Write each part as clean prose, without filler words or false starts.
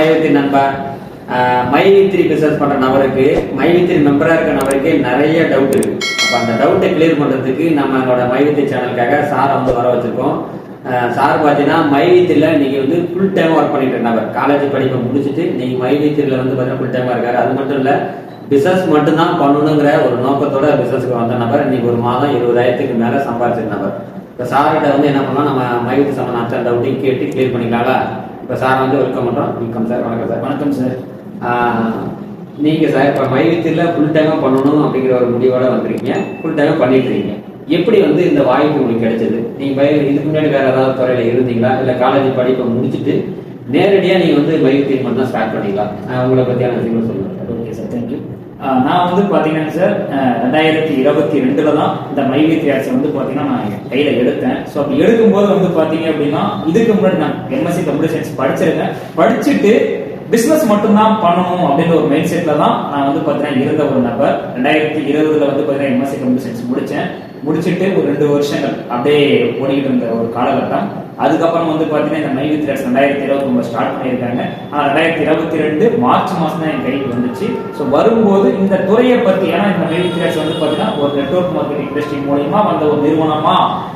மைவித்ரி நண்பா. மைவித்ரி பிசினஸ் பண்ற நபருக்கு, மைவித்ரி மெம்பரா இருக்க நபருக்கு நிறைய டவுட் இருக்கு. அப்ப அந்த டவுட்டை கிளியர் பண்றதுக்கு நம்மளோட மைவித்ரி சேனலுக்காக சாரை வர வச்சிருக்கோம். சார் பார்த்தீங்கன்னா மைவித்ரியில் இன்னைக்கு ஃபுல் டைம் ஒர்க் பண்ணிட்டு நபர். காலேஜ் படிப்பை முடிச்சுட்டு இன்னைக்கு மைவித்ரியில் பார்த்தீங்கன்னா ஃபுல் டைமா இருக்காரு. அது மட்டும் இல்லை, பிசினஸ் மட்டும்தான் பண்ணணுங்கிற ஒரு நோக்கத்தோட பிசினஸ்க்கு வந்த நபர். இன்னைக்கு ஒரு மாதம் 20,000க்கு மேல சம்பாதிச்ச நபர். இப்போ சார்கிட்ட என்ன பண்ணலாம், நம்ம மைவித்ரி சம்பந்தம் டவுட்டையும் கேட்டு கிளியர் பண்ணிக்கலாம்ல. இப்போ சார் வெல்கம் பண்றோம். Welcome sir. வணக்கம் சார். வணக்கம் சார். நீங்க சார் இப்போ மைவித்ரியில் ஃபுல் டைமா பண்ணணும் அப்படிங்கிற ஒரு முடிவோட வந்திருக்கீங்க. ஃபுல் டைமா பண்ணிட்டு இருக்கீங்க. எப்படி இந்த வாய்ப்பு உங்களுக்கு கிடைச்சது? நீங்க இதுக்கு முன்னாடி வேற ஏதாவது துறையில இருந்தீங்களா, இல்ல காலேஜ் படிப்பை முடிச்சுட்டு நேரடியா நீங்க மைவித்ரி மட்டும் தான் ஸ்டார்ட் பண்ணீங்களா? உங்களை பத்தியான விஷயங்கள் சொல்லுங்க. Okay sir, thank you. நான் பாத்தீங்கன்னா சார் 2022 தான் இந்த மைவித்ரி ஆர்ட்ஸ் பாத்தீங்கன்னா நான் கையில எடுத்தேன். ஸோ அப்படி எடுக்கும்போது பாத்தீங்க அப்படின்னா இதுக்கு முன்னாடி நான் எம்எஸ்சி கம்ப்யூட்டர் சயின்ஸ் படிச்சிருக்கேன். படிச்சுட்டு பிசினஸ் மட்டும்தான் பண்ணணும் அப்படின்ற ஒரு மைண்ட் செட்ல தான் நான் பாத்தீங்கன்னா இருந்த ஒரு நபர். 2020 பாத்தீங்கன்னா எம்எஸ்சி கம்ப்யூட்டர் சயின்ஸ் முடிச்சுட்டு ஒரு 2 வருஷங்கள் அப்படியே ஓடிக்கிட்டு இருந்த ஒரு காலகட்டம். அதுக்கப்புறம் பாத்தீங்கன்னா இந்த மைவித்ரி ஆர்ட்ஸ் 2029 ஸ்டார்ட் பண்ணியிருக்காங்க. ஆனா 2022 மார்ச் மாசம் தான் என் கைக்கு வந்துச்சு. ஸோ வரும்போது இந்த துறையை பத்தி, ஏன்னா இந்த மைவித்ரி ஆர்ட்ஸ் பாத்தீங்கன்னா ஒரு நெட்வொர்க் மார்க்கெட்டிங் இண்டஸ்ட்ரி மூலமா வந்த ஒரு நிறுவனமா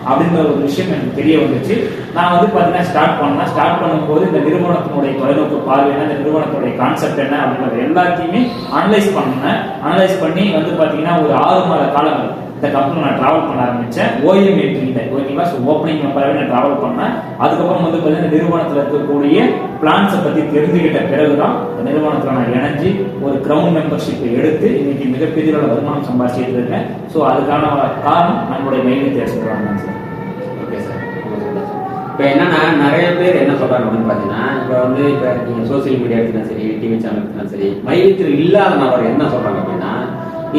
அப்படின்ற ஒரு விஷயம் எனக்கு தெரிய வந்துச்சு. நான் பாத்தீங்கன்னா ஸ்டார்ட் பண்ணும்போது இந்த நிறுவனத்தினுடைய தொலைநோக்கு பார்வை என்ன, இந்த நிறுவனத்துடைய கான்செப்ட் என்ன அப்படின்றது எல்லாத்தையுமே அனலைஸ் பண்ணி பாத்தீங்கன்னா ஒரு 6 மாத காலங்கள் இந்த கம்பெனி நான் டிராவல் பண்ண ஆரம்பிச்சேன். ஓஎம் என்ட்ரில ஓகேங்களா. ஸோ ஓப்பனிங் மெம்பராகவே நான் டிராவல் பண்ணேன். அதுக்கப்புறம் பார்த்தீங்கன்னா நிறுவனத்தில் இருக்கக்கூடிய பிளான்ஸை பற்றி தெரிஞ்சுக்கிட்ட பிறகுதான் இந்த நிறுவனத்தில் நான் இணைஞ்சு ஒரு கிரவுண்ட் மெம்பர்ஷிப்பை எடுத்து இன்னைக்கு மிகப்பெரிய வருமானம் சம்பாதிச்சிட்டு இருக்கேன். ஸோ அதுக்கான காரணம் நம்மளுடைய மைவித்ரி ஆர்ட்ஸ் சொல்றாங்க சார். Okay sir. இப்போ என்னன்னா நிறைய பேர் என்ன சொல்றாங்க அப்படின்னு பார்த்தீங்கன்னா, இப்போ நீங்க சோசியல் மீடியா எடுத்துனா சரி, டிவி சேனல் எடுத்துனா சரி, மைவித்ரி இல்லாத நபர் என்ன சொல்றாங்க அப்படின்னா,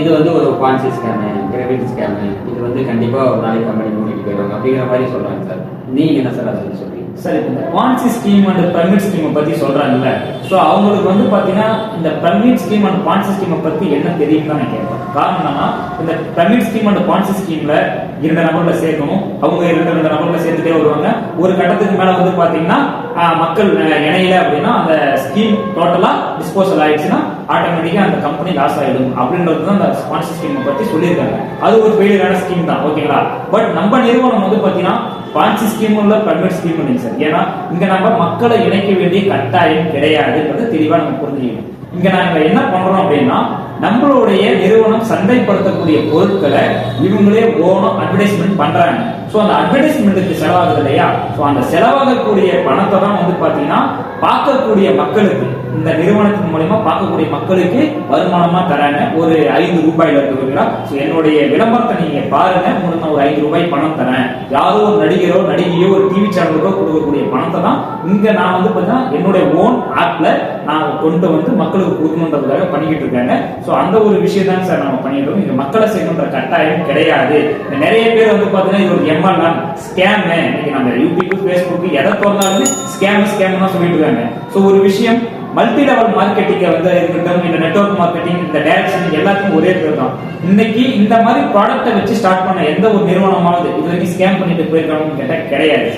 இது ஒரு பான்சி ஸ்கேமு, கிரெடிட் ஸ்கேமு, இது கண்டிப்பா ஒரு நாளைக்கு கம்பெனி மூடிட்டு போயிடுவாங்க அப்படிங்கிற மாதிரி சொல்றாங்க சார். நீங்க என்ன சார் அதை சொல்றீங்க? சார், இந்த பான்சி ஸ்கீம் அண்ட் பர்மிட் ஸ்கீமை பத்தி சொல்றாங்கல்ல. ஸோ அவங்களுக்கு பாத்தீங்கன்னா இந்த பர்மிட் ஸ்கீம் அண்ட் பான்சி ஸ்கீமை பத்தி என்ன தெரியும் தான் நான் கேட்பேன். காரணம் என்னன்னா, இந்த பர்மிட் ஸ்கீம் அண்ட் பான்சி ஸ்கீம்ல 2 நபர்களை சேர்க்கணும். அவங்க 2 நபர்களை சேர்த்துட்டே வருவாங்க. ஒரு கட்டத்துக்கு மேல பாத்தீங்கன்னா மக்கள் இணையில அப்படின்னா அந்த ஸ்கீம் டோட்டலா டிஸ்போசல் ஆயிடுச்சுன்னா ஆட்டோமேட்டிக்கா அந்த கம்பெனி லாஸ் ஆயிடும் அப்படின்றது தான் அந்த பான்சி ஸ்கீமை பத்தி சொல்லியிருக்காங்க. அது ஒரு ஃபெயிலியரான ஸ்கீம் தான், ஓகேங்களா. பட் நம்ம நிறுவனம் பாத்தீங்கன்னா பான்சி ஸ்கீம் உள்ள பர்மிட் ஸ்கீம் இல்லைங்க சார். ஏன்னா இங்க நம்ம மக்களை இணைக்க வேண்டிய கட்டாயம் கிடையாதுன்றது தெளிவா நம்ம புரிஞ்சுக்கணும். இங்க நாங்க என்ன பண்றோம் அப்படின்னா, நம்மளுடைய நிறுவனம் சந்தைப்படுத்தக்கூடிய பொருட்களை இவங்களே ஓனம் அட்வர்டைஸ்மெண்ட் பண்றாங்க. சோ அந்த அட்வர்டைஸ்மெண்ட்டுக்கு செலவாகுது இல்லையா, சோ அந்த செலவாகக்கூடிய பணத்தை தான் பாத்தீங்கன்னா பார்க்கக்கூடிய மக்களுக்கு, இந்த நிறுவனத்தின் மூலமா பார்க்கக்கூடிய மக்களுக்கு வருமானமா தராங்க. ஒரு 5 ரூபாயில இருக்குங்களா. என்னுடைய விளம்பரத்தை நீங்க பாருங்க, உங்களுக்கு நான் ஒரு 5 ரூபாய் பணம் தரேன். யாரோ ஒரு நடிகரோ நடிகையோ ஒரு டிவி சேனலுக்கோ கொடுக்கக்கூடிய பணத்தை தான் இங்க நான் பாத்தீங்கன்னா என்னுடைய ஓன் ஆப்ல நான் கொண்டு மக்களுக்கு கொடுக்கணுன்றதுக்காக பண்ணிக்கிட்டு இருக்காங்க. சோ அந்த ஒரு விஷயம் தான் சார் நம்ம பண்ணிட்டு இருக்கோம். இங்க மக்களை செய்யணுன்ற கட்டாயம் கிடையாது. நிறைய பேர் பாத்தீங்கன்னா இது ஒரு எம்எல்எம் ஸ்கேம், இன்னைக்கு நம்ம யூடியூப் பேஸ்புக் எதை திறந்தாலுமே ஸ்கேம் தான் சொல்லிட்டு இருக்காங்க. சோ ஒரு விஷயம், மல்டி லெவல் மார்க்கெட்டிங் இருக்கட்டும், இந்த நெட்வொர்க் மார்க்கெட்டிங், இந்த டைரக்ஷன் எல்லாத்துக்கும் ஒரே பேர் தான். இன்னைக்கு இந்த மாதிரி ப்ராடக்ட்டை வச்சு ஸ்டார்ட் பண்ண எந்த ஒரு நிறுவனமாவது இது வரைக்கும் ஸ்கேம் பண்ணிட்டு போயிருக்காங்கன்னு கேட்டா கிடையாது.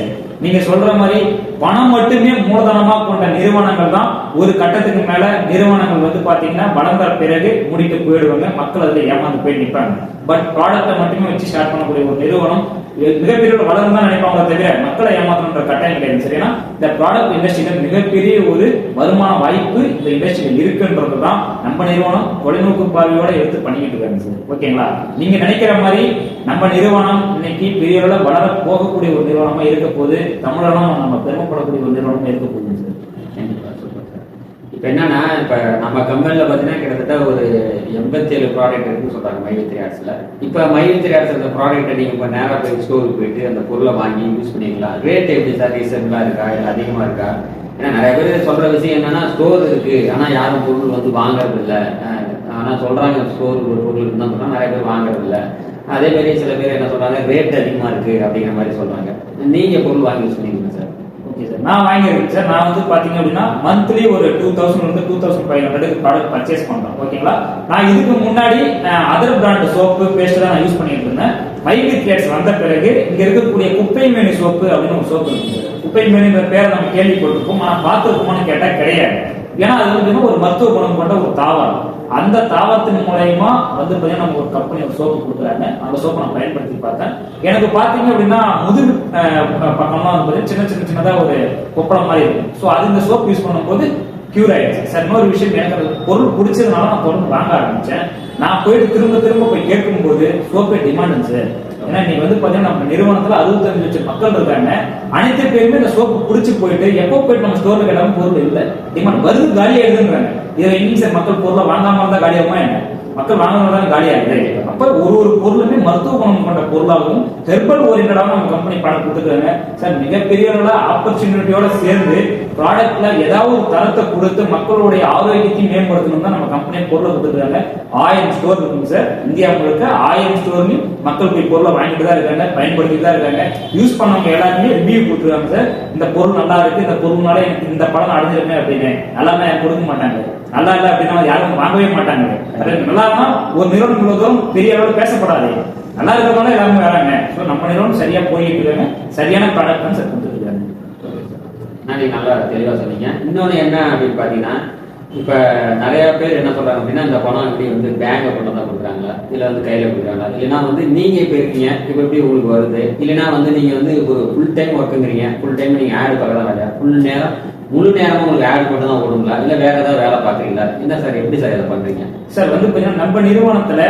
நீங்க சொல்ற மாதிரி பணம் மட்டுமே மூலதனமா கொண்ட நிறுவனங்கள் தான் ஒரு கட்டத்துக்கு மேல நிறுவனங்கள் பாத்தீங்கன்னா வளர்ந்த பிறகு மூடிட்டு போயிடுவாங்க. மக்கள் அதுல ஏமாந்து போய் நிற்பாங்க. பட் ப்ராடக்ட்டை மட்டுமே வச்சு ஸ்டார்ட் பண்ணக்கூடிய ஒரு நிறுவனம் மிகப்பெரிய வளர்ந்து தான் நினைப்பாங்க தவிர மக்களை ஏமாற்றணுன்ற கட்டாயம் கிடையாது. சரியா, இந்த ப்ராடக்ட் இண்டஸ்ட்ரியில மிகப்பெரிய ஒரு வருமான வாய்ப்பு இந்த இண்டஸ்ட்ரியில இருக்குன்றதுதான் நம்ம நிறுவனம் தொலைநோக்கு பார்வையோட எடுத்து பண்ணிக்கிட்டு இருக்காங்க சார். ஓகேங்களா, நீங்க நினைக்கிற மாதிரி நம்ம நிறுவனம் இன்னைக்கு பெரிய அளவில் வளர போகக்கூடிய ஒரு நிறுவனமா இருக்க போது, தமிழகம் நம்ம பெருமைப்படக்கூடிய ஒரு நிறுவனமா இருக்க போகுது சார். இப்ப என்னன்னா, இப்ப நம்ம கம்பெனில பாத்தீங்கன்னா கிட்டத்தட்ட ஒரு 87 ப்ராடக்ட் இருக்குன்னு சொல்றாங்க மைவித்ரி ஆர்ட்ஸ்ல. இப்ப மைவித்ரி ஆர்ட்ஸ் அந்த ப்ராடக்ட்டை நீங்க நேரா போய் ஸ்டோருக்கு போயிட்டு அந்த பொருளை வாங்கி யூஸ் பண்ணிக்கலாம். ரேட் எப்படி சார், ரீசனபிளா இருக்கா, இல்லை அதிகமா இருக்கா? ஏன்னா நிறைய பேர் சொல்ற விஷயம் என்னன்னா, ஸ்டோர் இருக்கு ஆனா யாரும் பொருள் வாங்குறது இல்லை. ஆனா சொல்றாங்க ஸ்டோர் ஒரு பொருள் இருக்குன்னு சொல்றாங்க, நிறைய பேர் வாங்குறது இல்லை. அதே மாதிரி சில பேர் என்ன சொல்றாங்க, ரேட் அதிகமா இருக்கு அப்படிங்கிற மாதிரி சொல்றாங்க. நீங்க பொருள் வாங்கி யூஸ் பண்ணிருக்கீங்க சார்? ஓகே சார், நான் வாங்கியிருக்கேன் சார். நான் பாத்தீங்க அப்படின்னா மந்த்லி ஒரு 2000 to 2500 ப்ராடக்ட் பர்ச்சேஸ் பண்றேன். ஓகேங்களா, நான் இதுக்கு முன்னாடி அதர் பிராண்ட் சோப்பு பேஸ்ட் தான் நான் யூஸ் பண்ணிட்டு இருந்தேன். மைவித்ரி ஆர்ட்ஸ் வந்த பிறகு இங்க இருக்கக்கூடிய குப்பை மேனி சோப்பு அப்படின்னு ஒரு சோப்பு இருக்கு. குப்பை மேனிங்கிற பேரை நம்ம கேள்விப்பட்டிருப்போம், ஆனா பார்த்துருப்போம்னு கேட்டா கிடையாது. ஏன்னா அது வந்து ஒரு மருத்துவ குணம் கொண்ட ஒரு தாவரம். அந்த தாவரத்தின் மூலயமா வந்து பாத்தீங்கன்னா நம்ம ஒரு கம்பெனி ஒரு சோப்பு கொடுக்குறாங்க. அந்த சோப்பை நான் பயன்படுத்தி பார்த்தேன். எனக்கு பாத்தீங்க அப்படின்னா முதுகு பக்கம்லாம் வந்து சின்னதா ஒரு கொப்பளம் மாதிரி இருக்கும். ஸோ அது இந்த சோப் யூஸ் பண்ணும்போது கியூர் ஆயிடுச்சு சார். இன்னொரு விஷயம், எனக்கு அந்த பொருள் பிடிச்சதுனால நான் தொடர்ந்து வாங்க ஆரம்பிச்சேன். நான் போயிட்டு திரும்ப போய் கேட்கும்போது சோப்பே டிமாண்ட் சார். ஏன்னா நீங்க வந்து பாத்தீங்கன்னா நம்ம நிறுவனத்துல 65 லட்சம் மக்கள் இருக்காங்க. அனைத்து பேருமே இந்த சோப்பு பிடிச்சி போயிட்டு எப்போ போயிட்டு நம்ம ஸ்டோர்ல கேட்டாலும் பொருள் இல்லை, டிமாண்ட் வருது, காலி ஆயிடுதுன்றாங்க. இதுல எங்க சார் மக்கள் பொருளை வாங்காம இருந்தா காலியாகுமா என்ன? மக்கள் வாங்கினதான் காலியாகுது. அப்ப ஒரு பொருளுமே மருத்துவ குணம் கொண்ட பொருளாகவும் ஹெர்பல் ஓரியன்டாகவும் நம்ம கம்பெனி ப்ராடக்ட் கொடுத்துருக்காங்க சார். மிகப்பெரிய ஆப்பர்ச்சுனிட்டியோட சேர்ந்து ப்ராடக்ட்ல ஏதாவது ஒரு தரத்தை கொடுத்து மக்களுடைய ஆரோக்கியத்தையும் மேம்படுத்தணும் தான் நம்ம கம்பெனி பொருளை கொடுத்துருக்காங்க. 1000 ஸ்டோர் இருக்குங்க சார். இந்தியா முழுக்க 1000 ஸ்டோர்லையும் மக்கள் போய் பொருளை வாங்கிட்டு தான் இருக்காங்க, பயன்படுத்திட்டு தான் இருக்காங்க. யூஸ் பண்ணவங்க எல்லாருமே ரிவ்யூ கொடுத்துருக்காங்க சார். இந்த பொருள் நல்லா இருக்கு, இந்த பொருள்னால எனக்கு இந்த படம் அடைஞ்சிருக்கேன் அப்படின்னு. எல்லாமே கொடுக்க மாட்டாங்க. நல்லா இல்லை அப்படின்னா யாரும் வாங்கவே மாட்டாங்க. நல்லா இருந்தா ஒரு நிறுவனம் முழுவதும் பெரிய அளவில் பேசப்படாது. நல்லா இருக்கிறவங்க எல்லாருமே வராங்க. ஸோ நம்ம நிறுவனம் சரியா போயிட்டு இருக்காங்க. சரியான ப்ராடக்ட் தான் சார் கொடுத்துருக்காங்க. நீங்க நல்லா தெளிவா சொன்னீங்க. இன்னொன்னு என்ன அப்படின்னு பாத்தீங்கன்னா, இப்ப நிறைய பேர் என்ன சொல்றாங்க அப்படின்னா, இந்த பணம் எப்படி வந்து பேங்க்ல கொண்டு தான் கொடுக்குறாங்க, இல்ல வந்து கையில கொடுக்குறாங்க, இல்லைன்னா வந்து நீங்க இப்ப இருக்கீங்க இப்ப எப்படி உங்களுக்கு வருது, இல்லைன்னா வந்து நீங்க வந்து ஒரு ஃபுல் டைம் ஒர்க்குங்கிறீங்க, ஃபுல் டைம் நீங்க ஆடு பார்க்க தான் ஃபுல் நேரம் முழு நேரமும் உங்களுக்கு ஆட் மட்டும் தான் ஓடுங்களா, இல்ல வேற ஏதாவது வேலை பாக்குறீங்களா? என்ன சார், எப்படி சார் இதை பண்றீங்க? சார் வந்து நம்ம நிறுவனத்துல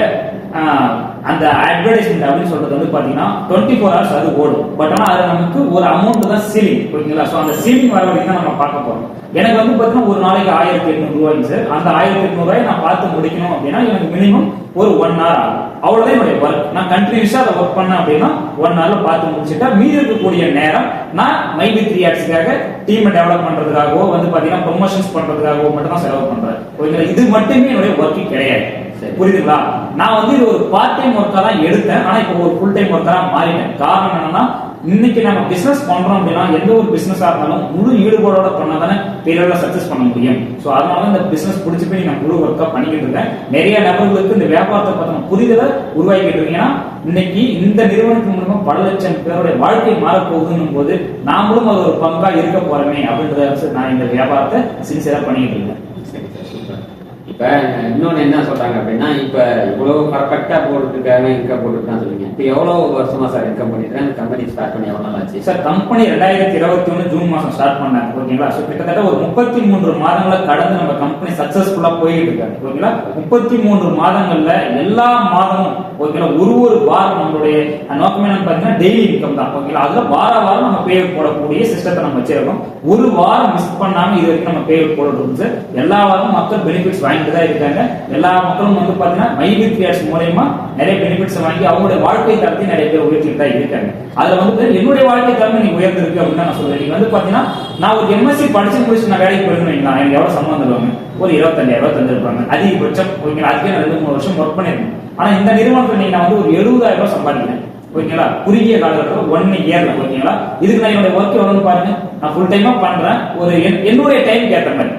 அந்த அட்வர்டைஸ்மெண்ட் அப்படின்னு சொல்றது வந்து பாத்தீங்கன்னா 24 hours அது ஓடும். பட் ஆனா அது நமக்கு ஒரு அமௌண்ட் தான் சீலிங், ஓகேங்களா? ஸோ அந்த சீலிங் வர வரைக்கும் தான் நம்ம பார்க்க போறோம். எனக்கு வந்து பாத்தீங்கன்னா ஒரு நாளைக்கு 1800 ரூபாய்க்கு சார். அந்த 1800 ரூபாய் நான் பார்த்து முடிக்கணும் அப்படின்னா எனக்கு மினிமம் ஒரு 1 hour ஆகும். அவ்வளவுதான் என்னுடைய ஒர்க். நான் கண்டினியூஸா அதை ஒர்க் பண்ணேன் அப்படின்னா 1 hourல பார்த்து முடிச்சுட்டா மீதி இருக்கக்கூடிய நேரம் நான் மைவி3ஆக்ஸ்க்காக டீமை டெவலப் பண்றதுக்காகவோ வந்து பாத்தீங்கன்னா ப்ரொமோஷன்ஸ் பண்றதுக்காகவோ மட்டும் தான் செலவு பண்றேன், ஓகேங்களா? இது மட்டுமே என்னுடைய ஒர்க்கிங் கிடையாது, புரியுதுங்களா? நான் வந்து இது ஒரு பார்ட் டைம் ஒர்க்கா தான் எடுத்தேன். ஆனா இப்போ ஒரு ஃபுல் டைம் ஒர்க்கா மாறிட்டேன். காரணம் என்னன்னா, இன்னைக்கு நம்ம பிசினஸ் பண்றோம் அப்படின்னா எந்த ஒரு பிசினஸா இருந்தாலும் முழு ஈடுபாடோட பண்ணா தானே பெரிய சக்சஸ் பண்ண முடியும். ஸோ அதனால இந்த பிசினஸ் பிடிச்சி போய் நான் முழு ஒர்க்கா பண்ணிக்கிட்டு இருக்கேன். நிறைய நபர்களுக்கு இந்த வியாபாரத்தை பத்தின புரிதலை உருவாக்கிட்டு இருக்கீங்கன்னா, இன்னைக்கு இந்த நிறுவனத்தின் மூலமா பல லட்சம் பேருடைய வாழ்க்கை மாறப்போகுதுன்னும் போது நாமளும் அது ஒரு பங்கா இருக்க போறமே அப்படின்றத நான் இந்த வியாபாரத்தை சின்சியரா பண்ணிக்கிட்டு இருக்கேன். இப்ப இன்னொன்னு என்ன சொல்றாங்க அப்படின்னா, இப்ப இவ்வளவு பர்ஃபெக்டா போட்டுருக்காங்க, இன்கம் போட்டுருக்கான்னு சொல்லுங்க. இப்ப எவ்வளவு வருஷமா சார் இன்கம் பண்ணிருக்கேன்? கம்பெனி ஸ்டார்ட் பண்ணி எவ்வளவு நாள் ஆச்சு சார்? கம்பெனி 2021 ஜூன் மாசம் ஸ்டார்ட் பண்ணாங்க, ஓகேங்களா? ஸோ கிட்டத்தட்ட ஒரு 33 மாதங்களை கடந்து நம்ம கம்பெனி சக்சஸ்ஃபுல்லா போயிட்டு இருக்காங்க, ஓகேங்களா? 33 மாதங்கள்ல எல்லா மாதமும், ஓகேங்களா, ஒரு வாரம் நம்மளுடைய நோக்கமே நம்ம பாத்தீங்கன்னா டெய்லி இன்கம் தான், ஓகேங்களா? அதுல வாரம் நம்ம பே போடக்கூடிய சிஸ்டத்தை நம்ம வச்சிருக்கோம். ஒரு வாரம் மிஸ் பண்ணாம இது வரைக்கும் நம்ம பே போடுறோம் சார். எல்லா வாரமும் மக்கள் பெனிஃபிட்ஸ் வாங்கிட்டு தான் இருக்காங்க. எல்லா மக்களும் வந்து பாத்தீங்கன்னா மைவி3ஆக்ஸ் மூலமா நிறைய பெனிஃபிட்ஸ் வாங்கி அவங்களுடைய வாழ்க்கை தரத்தை நிறைய பேர் உயர்த்திட்டு தான் இருக்காங்க. அதுல வந்து என்னுடைய வாழ்க்கை தரம் நீங்க உயர்ந்திருக்கு அப்படின்னு நான் சொல்றேன். நீங்க வந்து பாத்தீங்கன்னா, நான் ஒரு எம்எஸ்சி படிச்சு முடிச்சு நான் வேலைக்கு போயிருந்தேன், எனக்கு எவ்வளவு சம்பளம் தருவாங்க? ஒரு 25,000 தந்துருப்பாங்க அதிகபட்சம், ஓகேங்களா? அதுக்கே நான் 2-3 வருஷம் ஒர்க் பண்ணிருக்கேன். ஆனா இந்த நிறுவனத்துல நீங்க நான் வந்து ஒரு 70,000 சம்பாதிக்கிறேன், ஓகேங்களா? குறுகிய காலகட்டத்தில் 1 இயர்ல, ஓகேங்களா? இதுக்கு நான் என்னுடைய ஒர்க் எவ்வளவு பாருங்க. நான் ஃபுல் டைமா பண்றேன். ஒரு என்னுடைய டைம் ஏற்ற மாதிரி,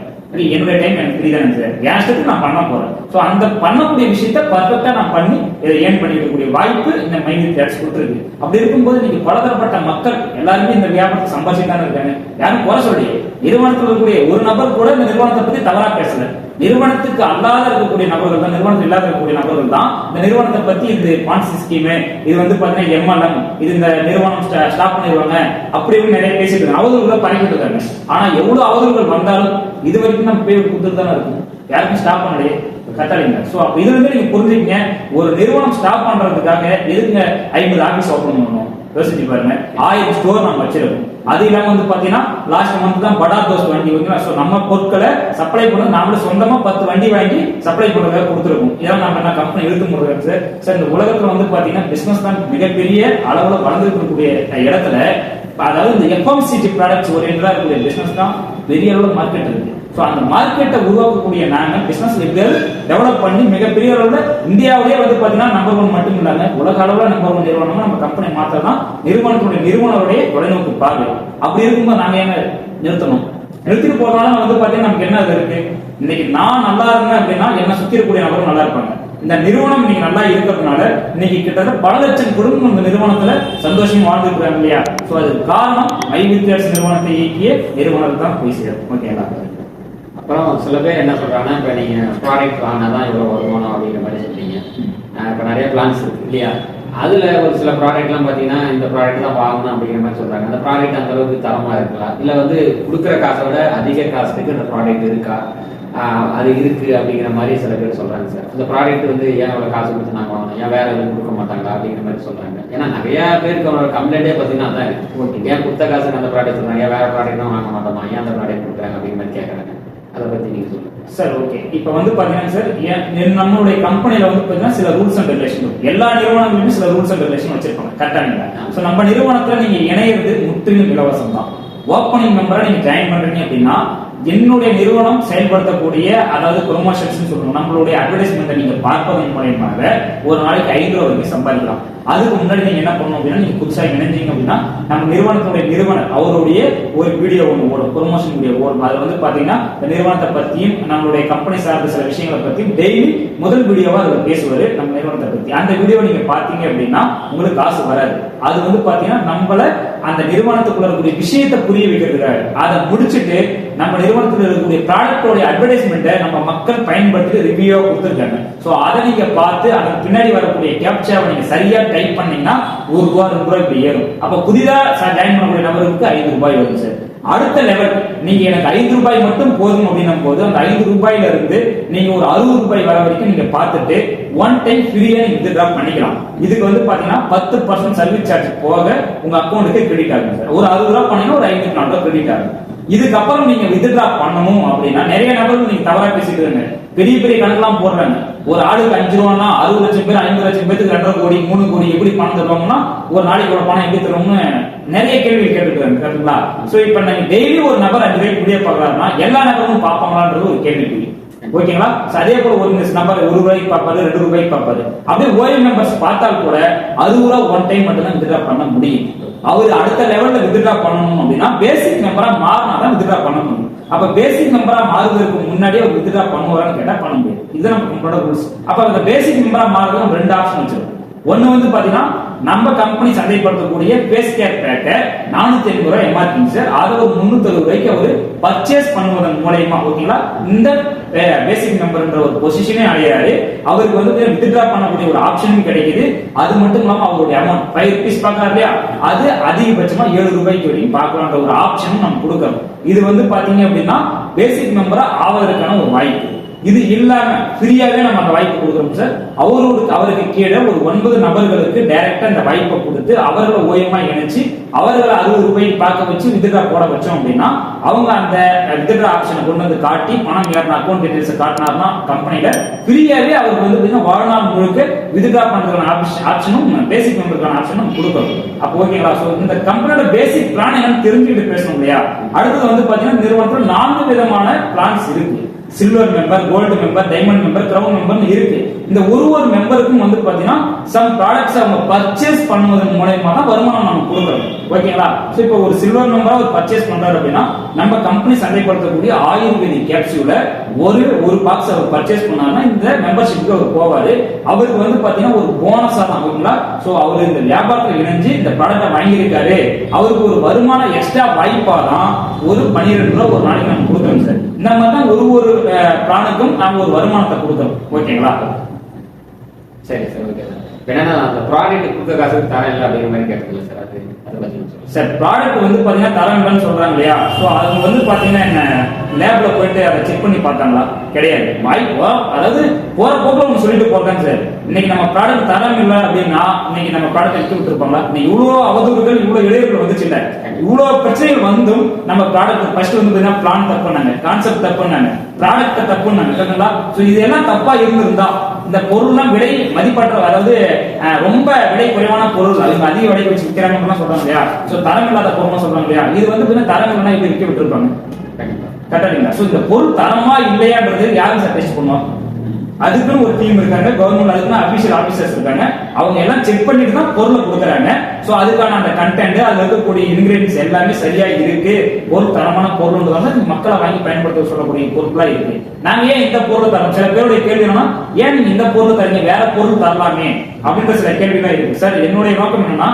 என்னுடைய டைம் எனக்கு ஃப்ரீதான் சார். என் இஷ்டத்துக்கு நான் பண்ண போறேன். ஸோ அந்த பண்ணக்கூடிய விஷயத்த பர்ஃபெக்டா நான் பண்ணி இதை ஏர்ன் பண்ணிக்கக்கூடிய வாய்ப்பு இந்த மைவி3ஆக்ஸ் கொடுத்துருக்கு. அப்படி இருக்கும்போது நீங்க பலதரப்பட்ட மக்கள் எல்லாருமே இந்த வியாபாரத்தை சம்பாதிச்சுட்டானே இருக்காங்க. யாரும் குறை சொல்லி நிறுவனத்தில் இருக்கக்கூடிய ஒரு நபர் கூட இந்த நிறுவனத்தை பத்தி தவறா பேசல. நிறுவனத்துக்கு அல்லாத இருக்கக்கூடிய நபர்கள் தான், நிறுவனத்தில் இல்லாத இருக்கக்கூடிய நபர்கள் தான் இந்த நிறுவனத்தை பத்தி இந்த பான்சி ஸ்கீமு, இது வந்து பாத்தீங்கன்னா எம்எல்எம், இது இந்த நிறுவனம் ஸ்டாப் பண்ணிடுவாங்க அப்படின்னு நிறைய பேசிட்டு இருக்காங்க. அவதூறுகளை பரப்பிட்டு இருக்காங்க. ஆனா எவ்வளவு அவதூறுகள் வந்தாலும் இது வரைக்கும் நம்ம பேர் கொடுத்துட்டு தானே இருக்கும். யாருக்கும் ஸ்டாப் பண்ணலையே, கட்டாளிங்க. சோ அப்ப இதுல இருந்து நீங்க புரிஞ்சுக்கீங்க, ஒரு நிறுவனம் ஸ்டாப் பண்றதுக்காக எதுங்க 50 ஆபீஸ் ஓபன் பண்ணணும்? யோசிச்சு பாருங்க. 1000 ஸ்டோர் நம்ம வச்சிருக்கோம். அது இல்லாம வந்து பாத்தீங்கன்னா லாஸ்ட் மந்த் தான் படா தோஸ் வண்டி, ஓகேங்களா? சோ நம்ம பொருட்களை சப்ளை பண்ண நாமளே சொந்தமா 10 வண்டி வாங்கி சப்ளை பண்றதுக்காக கொடுத்துருக்கோம். இதெல்லாம் நம்ம என்ன கம்பெனி இழுத்து முடியாது சார். சார் இந்த உலகத்துல வந்து பாத்தீங்கன்னா பிசினஸ் தான் மிகப்பெரிய அளவுல வளர்ந்துருக்கக்கூடிய இடத்துல, அதாவது இந்த எஃப்எம்சிஜி ப்ராடக்ட்ஸ் ஓரியன்டா இருக்கக்கூடிய பிசினஸ் தான் பெரிய அளவுல மார்க்கெட் இருக்கு. ஸோ அந்த மார்க்கெட்டை உருவாக்கக்கூடிய நாங்க பிசினஸ் எப்படியாவது டெவலப் பண்ணி மிகப்பெரிய அளவில் இந்தியாவிலேயே வந்து பார்த்தீங்கன்னா நம்பர் 1 மட்டும் இல்லாம உலக அளவில் நம்பர் 1 நிறுவனமா நம்ம கம்பெனி மாற்றதான் நிறுவனருடைய தொலைநோக்கு பார்வை. அப்படி இருக்கும்போது நாங்க என்ன நிறுத்தணும்? நிறுத்திட்டு போறதுனால வந்து பார்த்தீங்கன்னா நமக்கு என்ன இருக்கு? இன்னைக்கு நான் நல்லா இருந்தேன் அப்படின்னா என்ன சுத்தி இருக்கக்கூடிய நபரும் நல்லா இருப்பாங்க. இந்த நிறுவனம் நீங்க நல்லா இருக்கிறதுனால இன்னைக்கு கிட்டத்தட்ட பல லட்சம் குடும்பம் இந்த நிறுவனத்துல சந்தோஷமா வாழ்ந்துருக்காங்க இல்லையா? சோ அதுக்கு காரணம் மைவி3ஆக்ஸ் நிறுவனத்தை இயக்கிய நிறுவனர் தான் போய் சேரும், ஓகேங்களா? அப்புறம் சில பேர் என்ன சொல்றாங்கன்னா, இப்ப நீங்க ப்ராடக்ட் வாங்கினாதான் இவ்வளவு வருமானம் அப்படிங்கிற மாதிரி சொல்றீங்க. இப்ப நிறைய பிளான்ஸ் இருக்கு இல்லையா? அதுல ஒரு சில ப்ராடக்ட்லாம் பாத்தீங்கன்னா இந்த ப்ராடக்ட் தான் வாங்கணும் அப்படிங்கிற மாதிரி சொல்றாங்க. அந்த ப்ராடக்ட் அந்த அளவுக்கு தரமா இருக்கலாம், இல்ல வந்து கொடுக்குற காசை விட அதிக காசுக்கு இந்த ப்ராடக்ட் இருக்கா, அது இருக்கு அப்படிங்கிற மாதிரி சில பேர் சொல்றாங்க சார். இந்த ப்ராடக்ட் வந்து ஏன் அவ்வளவு காசு கொடுத்து நாங்க வாங்கணும், ஏன் வேற எதுவும் கொடுக்க மாட்டாங்களா அப்படிங்கிற மாதிரி சொல்றாங்க. ஏன்னா நிறைய பேருக்கு அவங்களோட கம்ப்ளைண்டே பாத்தீங்கன்னா அதான் இருக்கு. ஏன் கொடுத்த காசுக்கு அந்த ப்ராடக்ட் சொல்றாங்க, ஏன் வேற ப்ராடக்ட் தான் வாங்க மாட்டோமா, ஏன் அந்த ப்ராடக்ட் கொடுக்குறாங்க அப்படிங்கிற மாதிரி கேட்கறாங்க. அதை பத்தி நீங்க சொல்லுங்க சார். ஓகே, இப்போ வந்து பாத்தீங்கன்னா சார், நம்மளுடைய கம்பெனில வந்து பாத்தீங்கன்னா சில ரூல்ஸ் அண்ட் ரெகுலேஷன், எல்லா நிறுவனங்களுமே சில ரூல்ஸ் அண்ட் ரெகுலேஷன் வச்சிருப்பாங்க, கரெக்டாங்களா? சோ நம்ம நிறுவனத்துல நீங்க இணையிறது முற்றிலும் இலவசம் தான். ஓப்பனிங் மெம்பரா நீங்க ஜாயின் பண்றீங்க அப்படின்னா என்னுடைய நிறுவனம் செயல்படுத்தக்கூடிய, அதாவது ப்ரொமோஷன்ஸ் சொல்லுவோம், நம்மளுடைய அட்வர்டைஸ்மெண்ட் நீங்க பார்ப்பதன் மூலமாக ஒரு நாளைக்கு 5 ரூபாய் வரைக்கும் சம்பாதிக்கலாம். அதுக்கு முன்னாடி நீங்க என்ன பண்ணணும் அப்படின்னா, நீங்க புதுசாக இணைஞ்சீங்க அப்படின்னா நம்ம நிறுவனத்துடைய நிறுவனர் அவருடைய ஒரு வீடியோ ஒன்று ஓடும், ப்ரொமோஷன் வீடியோ ஓடும். அது வந்து பாத்தீங்கன்னா இந்த நிறுவனத்தை பத்தியும் நம்மளுடைய கம்பெனி சார்ந்த சில விஷயங்களை பத்தியும் டெய்லி முதல் வீடியோவா அவர் பேசுவாரு நம்ம நிறுவனத்தை பத்தி. அந்த வீடியோ நீங்க பாத்தீங்க அப்படின்னா உங்களுக்கு காசு வராது. அது வந்து பாத்தீங்கன்னா நம்மள அந்த நிறுவனத்துக்குள்ள இருக்கக்கூடிய விஷயத்தை புரிய வைக்கிறதுக்காக. அதை முடிச்சுட்டு நம்ம நிறுவனத்தில் இருக்கக்கூடிய ப்ராடக்டோட அட்வர்டைஸ்மெண்ட்டை நம்ம மக்கள் பயன்படுத்தி ரிவ்யூவா கொடுத்துருக்காங்க. சோ அதை நீங்க பார்த்து அதன் பின்னாடி வரக்கூடிய கேப்சாவை நீங்க சரியா டைப் பண்ணீங்கன்னா 1 ரூபாய் 2 ரூபாய் இப்படி ஏறும். அப்ப புதிதா ஜாயின் பண்ணக்கூடிய நபருக்கு 5 ரூபாய் வரும் சார். அடுத்த லெவல் நீங்க எனக்கு 5 ரூபாய் மட்டும் போதும் அப்படின்னும் போது அந்த 5 ரூபாயில இருந்து நீங்க ஒரு 60 ரூபாய் வர வரைக்கும் நீங்க பார்த்துட்டு ஒன் டைம் ஃப்ரீயா நீங்க வித்ட்ரா பண்ணிக்கலாம். இதுக்கு வந்து பாத்தீங்கன்னா 10% சர்வீஸ் சார்ஜ் போக உங்க அக்கௌண்ட்டுக்கு கிரெடிட் ஆகும் சார். ஒரு 60 ரூபாய் பண்ணீங்கன்னா ஒரு 54 ரூபாய் கிரெடிட் ஆகும். இதுக்கப்புறம் நீங்க வித்ட்ரா பண்ணணும் அப்படின்னா நிறைய நபர்கள் நீங்க தவறா பேசிட்டு பெரிய பெரிய கணக்கெல்லாம் போடுறாங்க. ஒரு ஆளுக்கு 5 ரூபானா 60 லட்சம் பேர் 50 லட்சம் பேருக்கு 2.5 கோடி 3 கோடி எப்படி பணம் தருவாங்கன்னா ஒரு நாளைக்கு ஒரு பணம் எப்படி தருவோம்னு நிறைய கேள்வி கேட்டுருக்காங்க, கரெக்டுங்களா? சோ இப்ப நீங்க டெய்லி ஒரு நபர் 5 ரூபாய்க்கு முடிய பாக்குறாருன்னா எல்லா நபரும் பார்ப்பாங்களான்றது ஒரு கேள்விக்குறி. ஓகேங்களா? அதே போல ஒரு நம்பர் 1 ரூபாய்க்கு பார்ப்பாரு, 2 ரூபாய்க்கு பார்ப்பாரு. அப்படியே ஓய்வு மெம்பர்ஸ் பார்த்தால் கூட 60 ரூபாய் ஒன் டைம் மட்டும் தான் வித்ட்ரா பண்ண முடியும். அவர் அடுத்த லெவல்ல வித்ட்ரா பண்ணணும் அப்படின்னா பேசிக் மெம்பரா மாறினாதான் வித்ட்ரா பண்ண முடியும். அப்ப பேசிக் மெம்பரா மாறுவதற்கு முன்னாடி அவர் வித்ட்ரா பண்ணுவாரான்னு கேட்டா பண்ண முடியாது. இது நம்ம ரூல்ஸ். அப்ப அந்த பேசிக் மெம்பரா மாறுறதுக்கு 2 ஆப்ஷன் வச்சிருக்கோம். ஒன்னு வந்து பாத்தீங்கன்னா நம்ம கம்பெனி சந்தைப்படுத்தக்கூடிய பேஸ் கேர் பேக்கை 450 ரூபாய் எம்ஆர்பி சார். அது ஒரு 360 ரூபாய்க்கு அவர் பர்ச்சேஸ் பண்ணுவதன் மூலமா ஓகேங்களா இந்த பேசிக் மெம்பர்ன்ற ஒரு பொசிஷனே அடையாரு. அவருக்கு வந்து வித்ட்ரா பண்ணக்கூடிய ஒரு ஆப்ஷனும் கிடைக்குது. அது மட்டும் இல்லாம அவருடைய அமௌண்ட் 5 ரூபீஸ் பாக்குறாரு இல்லையா, அது அதிகபட்சமா 7 ரூபாய்க்கு வரைக்கும் பார்க்கலான்ற ஒரு ஆப்ஷனும் நம்ம கொடுக்கறோம். இது வந்து பாத்தீங்க அப்படின்னா பேசிக் மெம்பரா ஆவதற்கான ஒரு வாய்ப்பு. இது இல்லாம ஃப்ரீயாவே நம்ம அந்த வாய்ப்பு கொடுக்குறோம் சார். அவருக்கு கீழே ஒரு 9 நபர்களுக்கு டைரக்டா இந்த வாய்ப்பை கொடுத்து அவர்களை ஓயமா இணைச்சு அவர்களை 60 ரூபாய்க்கு பார்க்க வச்சு வித்ட்ரா போட வச்சோம் அப்படின்னா அவங்க அந்த வித்ட்ரா ஆப்ஷனை கொண்டு வந்து காட்டி பணம் ஏறின அக்கௌண்ட் டீடைல்ஸ் காட்டினார்னா கம்பெனில ஃப்ரீயாவே அவருக்கு வந்து வாழ்நாள் முழுக்க வித்ட்ரா பண்றதுக்கான ஆப்ஷனும் பேசிக் மெம்பருக்கான ஆப்ஷனும் கொடுக்கணும். அப்போ ஓகேங்களா? சோ இந்த கம்பெனியோட பேசிக் பிளான் என்னன்னு தெரிஞ்சுக்கிட்டு பேசணும் இல்லையா? அடுத்து வந்து பாத்தீங்கன்னா நிறுவனத்துல 4 விதமான பிளான்ஸ் இருக்கு. Silver member, gold member, diamond member, crown member இருக்கு. இந்த ஒரு மெம்பருக்கும் வந்து பாத்தீங்கன்னா சம் ப்ராடக்ட்ஸ் அவங்க பர்ச்சேஸ் பண்ணுவதன் மூலமா தான் வருமானம் நம்ம கொடுக்குறோம். ஓகேங்களா? சோ இப்போ ஒரு சில்வர் மெம்பரா ஒரு பர்ச்சேஸ் பண்றாரு அப்படின்னா நம்ம கம்பெனி சந்தைப்படுத்தக்கூடிய ஆயுர்வேதிக் கேப்சூல ஒரு பாக்ஸ் அவர் பர்ச்சேஸ் பண்ணாருன்னா இந்த மெம்பர்ஷிப்க்கு அவர் போவாரு. அவருக்கு வந்து பாத்தீங்கன்னா ஒரு போனஸா தான். ஓகேங்களா? சோ அவர் இந்த வியாபாரத்துல இணைஞ்சு இந்த ப்ராடக்ட்டை வாங்கியிருக்காரு, அவருக்கு ஒரு வருமானம் எக்ஸ்ட்ரா வாய்ப்பா தான் ஒரு 12 ரூபாய் ஒரு நாளைக்கு நம்ம கொடுக்குறோம் சார். இந்த மாதிரி தான் ஒரு பிளானுக்கும் நாம ஒரு வருமானத்தை கொடுக்குறோம். ஓகேங்களா? சரி சார், ஓகே சார். என்னன்னா அந்த ப்ராடக்ட் கொடுக்க காசுக்கு தரம் இல்லை அப்படிங்கிற மாதிரி கேட்டதில்ல சார். அது பத்தி சார் ப்ராடக்ட் வந்து பாத்தீங்கன்னா தரம் இல்லைன்னு சொல்றாங்க இல்லையா? சோ அது வந்து பாத்தீங்கன்னா என்ன லேப்ல போயிட்டு அதை செக் பண்ணி பார்த்தாங்களா? கிடையாது. வாய்ப்போ அதாவது போற போக்குல ஒன்று சொல்லிட்டு போறாங்க சார். இன்னைக்கு நம்ம ப்ராடக்ட் தரம் இல்லை அப்படின்னா இன்னைக்கு நம்ம ப்ராடக்ட் எடுத்து விட்டுருப்பாங்களா? இன்னைக்கு இவ்வளவு அவதூறுகள் இவ்வளவு இடையூறுகள் வந்துச்சு இல்ல, இவ்வளவு பிரச்சனைகள் வந்தும் நம்ம ப்ராடக்ட் ஃபர்ஸ்ட் வந்து பிளான் தப்புனாங்க, கான்செப்ட் தப்புனாங்க, ப்ராடக்ட் தப்புனாங்க. சோ இதெல்லாம் தப்பா இருந்திருந்தா இந்த பொருள்லாம் விலை மதிப்பற்ற, அதாவது ரொம்ப விலை குறைவான பொருள் அதுக்கு அதிக விலை வச்சு விற்கிறாங்க சொல்றாங்க இல்லையா? சோ தரம் இல்லாத பொருள் சொல்றாங்க இல்லையா? இது வந்து தரம் இல்லைன்னா இப்படி விற்க விட்டுருப்பாங்க. கரெக்டா? சோ இந்த பொருள் தரமா இல்லையான்றது யாரும் சார் டெஸ்ட் பண்ணுவாங்க? அதுக்குன்னு ஒரு டீம் இருக்காங்க, கவர்மெண்ட் அதுக்குன்னு அபிஷியல் ஆபீசர்ஸ் இருக்காங்க. அவங்க எல்லாம் செக் பண்ணிட்டு தான் பொருளை கொடுக்குறாங்க. சோ அதுக்கான அந்த கண்டென்ட் அதுல இருக்கக்கூடிய இன்கிரிடியன்ஸ் எல்லாமே சரியா இருக்கு, பொருள் தரமான பொருள் மக்களை வாங்கி பயன்படுத்த சொல்லக்கூடிய பொருட்களா இருக்கு. நாங்க ஏன் இந்த பொருள் தரோம்? சில பேருடைய கேள்வி என்னன்னா ஏன் நீங்க இந்த பொருள் தரீங்க, வேற பொருள் தரலாமே அப்படின்ற சில கேள்விகள் இருக்கு சார். என்னுடைய நோக்கம் என்னன்னா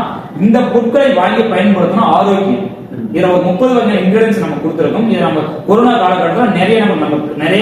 இந்த பொருட்களை வாங்கி பயன்படுத்தணும் ஆரோக்கியம். இதுல ஒரு 30 வகை இன்கிரிடியன்ஸ் நம்ம கொடுத்துருக்கோம். இது நம்ம கொரோனா காலகட்டத்தில் நிறைய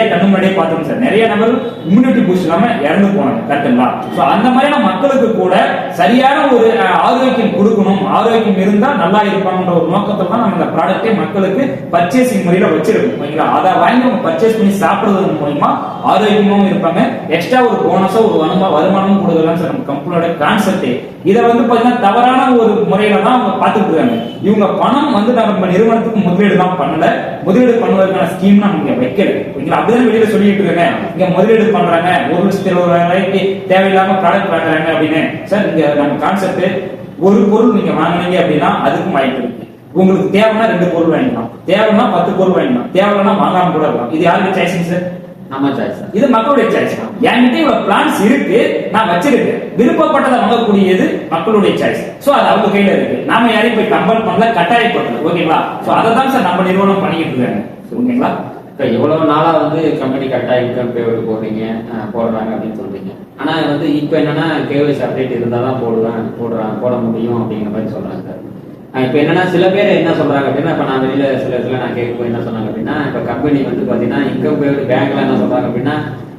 கண்ணு முன்னாடியே பார்த்தோம் சார். நிறைய நபர் இம்யூனிட்டி பூஸ்ட் இல்லாம இறந்து போனாங்க, கரெக்டுங்களா? சோ அந்த மாதிரியான மக்களுக்கு கூட சரியான ஒரு ஆரோக்கியம் கொடுக்கணும், ஆரோக்கியம் இருந்தா நல்லா இருப்பாங்கன்ற ஒரு நோக்கத்துல தான் நம்ம இந்த ப்ராடக்டே மக்களுக்கு பர்ச்சேசிங் முறையில வச்சிருக்கோம். ஓகேங்களா? அதை வாங்கி அவங்க பர்ச்சேஸ் பண்ணி சாப்பிடுறது மூலமா ஆரோக்கியமாவும் இருப்பாங்க, எக்ஸ்ட்ரா ஒரு போனஸா ஒரு வருமானமும் கொடுக்கலாம் சார் நம்ம கம்பெனியோட கான்செப்டே. இதை வந்து பாத்தீங்கன்னா தவறான ஒரு முறையில தான் அவங்க பாத்துட்டு இருக்காங்க. இவங்க பணம் வந்து நம்ம நிறுவனத்துக்கு முதலீடு தான் பண்ணல, முதலீடு பண்ணுவதற்கான ஸ்கீம் நமக்கு வைக்கல. ஓகேங்களா? அப்படிதான் வெளியில சொல்லிட்டு இருக்காங்க, இங்க முதலீடு பண்றாங்க, 1,20,000 தேவையில்லாம ப்ராடக்ட் வாங்குறாங்க அப்படின்னு. சார் இங்க நம்ம கான்செப்ட், ஒரு பொருள் நீங்க வாங்கினீங்க அப்படின்னா அதுக்கும் வாய்ப்பு இருக்கு. உங்களுக்கு தேவைன்னா 2 பொருள் வாங்கிக்கலாம், தேவைன்னா 10 பொருள் வாங்கிக்கலாம், தேவைன்னா வாங்காம கூட இருக்கலாம். இது யாருக்கு சாய்ஸிங் சார்? நம்ம சாய்ஸ். இது மக்களுடைய சாய்ஸ் தான். என்கிட்ட இவ்வளவு பிளான்ஸ் இருக்கு, நான் வச்சிருக்கேன், விருப்பப்பட்டதை வாங்கக்கூடியது மக்களுடைய சாய்ஸ். சோ அது அவங்க கையில இருக்கு, நாம யாரையும் போய் கம்பல் பண்ணல, கட்டாயப்படல. ஓகேங்களா? சோ அதை தான் சார் நம்ம நிறுவனம் பண்ணிட்டு இருக்காங்க. ஓகேங்களா? இப்போ எவ்வளவு நாளா வந்து கம்பெனி கட்டாய இன்கம் பேமெண்ட் போடுறாங்க அப்படின்னு சொல்றீங்க. ஆனா வந்து இப்போ என்னன்னா கேஒய்சி அப்டேட் இருந்தா தான் போட முடியும் அப்படிங்கிற மாதிரி சொல்றாங்க சார். இப்போ என்னன்னா சில பேர் என்ன சொல்றாங்க அப்படின்னா, இப்போ நான் வெளியில சில இடத்துல நான் கேட்கும்போது என்ன சொன்னாங்க அப்படின்னா, இப்போ கம்பெனி வந்து பாத்தீங்கன்னா இன்கம் பேமெண்ட் பேங்க்ல என்ன சொல்றாங்க அப்படின்னா,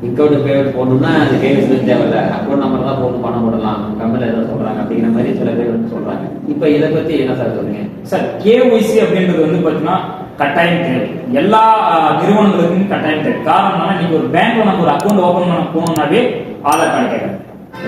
இன்கம் பேமெண்ட் போடணும்னா அது கேஒய்சி தேவையில்ல, அக்கௌண்ட் நம்பர் தான் போட்டு பணம் போடலாம், கம்பெனில ஏதாவது சொல்றாங்க அப்படிங்கிற மாதிரி சில பேர் வந்து சொல்றாங்க. இப்போ இதை பத்தி என்ன சார் சொல்றீங்க? சார் கேஒய்சி அப்படின்றது வந்து பாத்தீங்கன்னா கட்டாயம் தேவை, எல்லா நிறுவனங்களுக்கும் கட்டாயம் தேவை. காரணம், நீங்க ஒரு பேங்க்ல நம்ம ஒரு அக்கௌண்ட் ஓபன் பண்ண போகணும்னாவே ஆதார் கார்டு கேட்கறாங்க,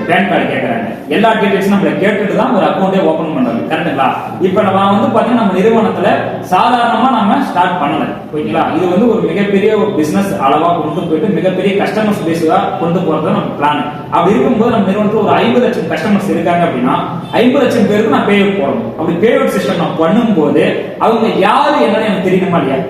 பேன் கார்டு கேட்கறாங்க, எல்லா டீடைல்ஸும் நம்மள கேட்டுட்டு தான் ஒரு அக்கௌண்டே ஓபன் பண்றாங்க, கரெக்ட்டுங்களா? இப்போ நம்ம வந்து பாத்தீங்கன்னா நம்ம நிறுவனத்துல சாதாரணமா நம்ம ஸ்டார்ட் பண்ணல. ஓகேங்களா? இது வந்து ஒரு மிகப்பெரிய ஒரு பிசினஸ் அளவா கொண்டு போயிட்டு மிகப்பெரிய கஸ்டமர்ஸ் பேஸா கொண்டு போறது நம்ம பிளான். அப்படி இருக்கும்போது நம்ம நிறுவனத்துல ஒரு 50 லட்சம் கஸ்டமர்ஸ் இருக்காங்க அப்படின்னா 50 லட்சம் பேருக்கு நான் பேஅவுட் போடணும். அப்படி பேஅவுட் சிஸ்டம் நான் பண்ணும்போது அவங்க யாரு என்னன்னு எனக்கு தெரியணுமா இல்லையா?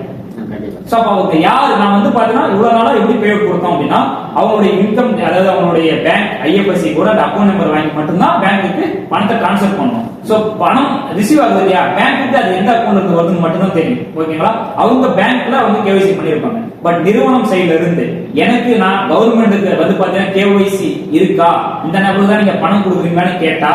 சோ அப்ப அவங்க யாரு, நான் வந்து பாத்தீங்கன்னா இவ்வளவு நாளா எப்படி பேஅவுட் கொடுத்தோம் அப்படின்னா அவங்களுடைய இன்கம், அதாவது அவங்களுடைய பேங்க் ஐஎஃப்எஸ்சி கூட அக்கௌண்ட் நம்பர் வாங்கி மட்டும்தான் பேங்க்குக்கு பணத்தை டிரான்ஸ்ஃபர் பண்ணணும். சோ பணம் ரிசீவ் ஆகுது இல்லையா, பேங்க்குக்கு அது எந்த அக்கௌண்ட்ல வருதுன்னு மட்டும்தான் தெரியும். ஓகேங்களா? அவங்க பேங்க்ல வந்து கேஒய்சி பண்ணிருப்பாங்க. பட் நிறுவனம் சைடுல இருந்து எனக்கு நான் கவர்மெண்ட்டுக்கு வந்து பாத்தீங்கன்னா கேஒய்சி இருக்கா, இந்த நபருக்கு தான் நீங்க பணம் கொடுக்குறீங்களான்னு கேட்டா